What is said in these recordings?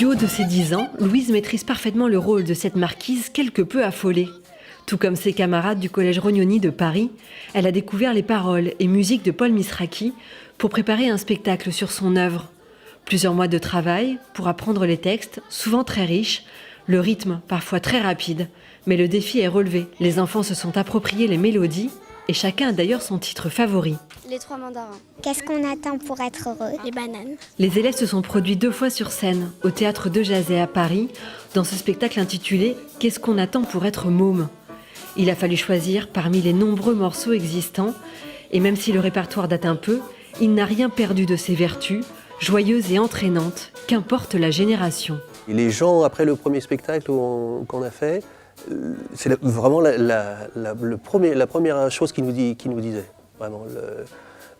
Du haut de ses 10 ans, Louise maîtrise parfaitement le rôle de cette marquise quelque peu affolée. Tout comme ses camarades du collège Rognoni de Paris, elle a découvert les paroles et musiques de Paul Misraki pour préparer un spectacle sur son œuvre. Plusieurs mois de travail pour apprendre les textes, souvent très riches, le rythme parfois très rapide, mais le défi est relevé. Les enfants se sont appropriés les mélodies et chacun a d'ailleurs son titre favori. Les 3 mandarins. Qu'est-ce qu'on attend pour être heureux? Les bananes. Les élèves se sont produits 2 fois sur scène, au Théâtre de Jazet à Paris, dans ce spectacle intitulé « Qu'est-ce qu'on attend pour être môme ?» Il a fallu choisir parmi les nombreux morceaux existants, et même si le répertoire date un peu, il n'a rien perdu de ses vertus, joyeuses et entraînantes, qu'importe la génération. Et les gens, après le premier spectacle qu'on a fait, c'est vraiment la première chose qu'ils nous disaient. Vraiment,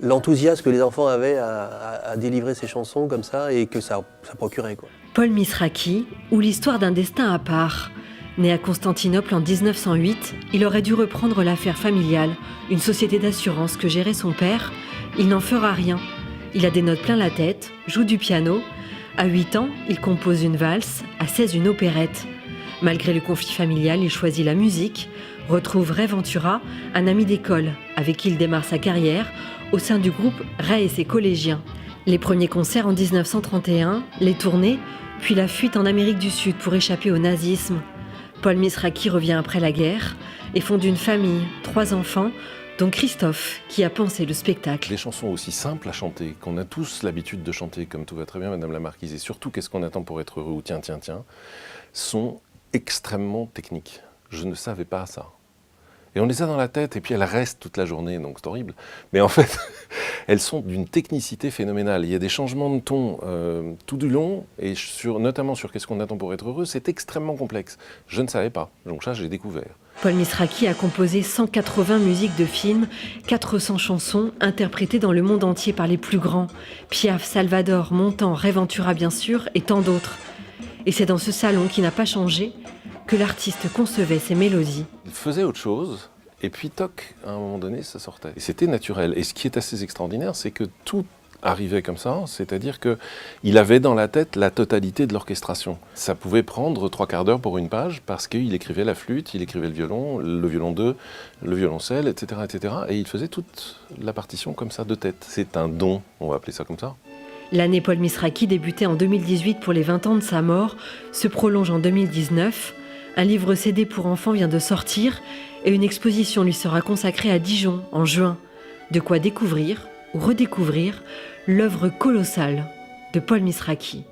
l'enthousiasme que les enfants avaient à délivrer ces chansons comme ça et que ça procurait, quoi. Paul Misraki, ou l'histoire d'un destin à part. Né à Constantinople en 1908, il aurait dû reprendre l'affaire familiale, une société d'assurance que gérait son père. Il n'en fera rien. Il a des notes plein la tête, joue du piano. À 8 ans, il compose une valse, à 16 une opérette. Malgré le conflit familial, il choisit la musique, retrouve Ray Ventura, un ami d'école, avec qui il démarre sa carrière, au sein du groupe Ray et ses collégiens. Les premiers concerts en 1931, les tournées, puis la fuite en Amérique du Sud pour échapper au nazisme. Paul Misraki revient après la guerre et fonde une famille, 3 enfants, dont Christophe, qui a pensé le spectacle. Les chansons aussi simples à chanter, qu'on a tous l'habitude de chanter, comme Tout va très bien, Madame la Marquise, et surtout Qu'est-ce qu'on attend pour être heureux ou Tiens, tiens, tiens, sont extrêmement techniques. Je ne savais pas ça. Et on les a dans la tête, et puis elles restent toute la journée, donc c'est horrible. Mais en fait, elles sont d'une technicité phénoménale. Il y a des changements de ton tout du long, et notamment sur Qu'est-ce qu'on attend pour être heureux, c'est extrêmement complexe. Je ne savais pas, donc ça j'ai découvert. Paul Misraki a composé 180 musiques de films, 400 chansons interprétées dans le monde entier par les plus grands. Piaf, Salvador, Montand, Ray Ventura bien sûr, et tant d'autres. Et c'est dans ce salon qui n'a pas changé que l'artiste concevait ses mélodies. Il faisait autre chose, et puis toc, à un moment donné, ça sortait. Et c'était naturel. Et ce qui est assez extraordinaire, c'est que tout arrivait comme ça, c'est-à-dire qu'il avait dans la tête la totalité de l'orchestration. Ça pouvait prendre 3/4 d'heure pour une page, parce qu'il écrivait la flûte, il écrivait le violon 2, le violoncelle, etc., etc. Et il faisait toute la partition comme ça, de tête. C'est un don, on va appeler ça comme ça. L'année Paul Misraki, débutée en 2018 pour les 20 ans de sa mort, se prolonge en 2019. Un livre CD pour enfants vient de sortir et une exposition lui sera consacrée à Dijon en juin. De quoi découvrir ou redécouvrir l'œuvre colossale de Paul Misraki.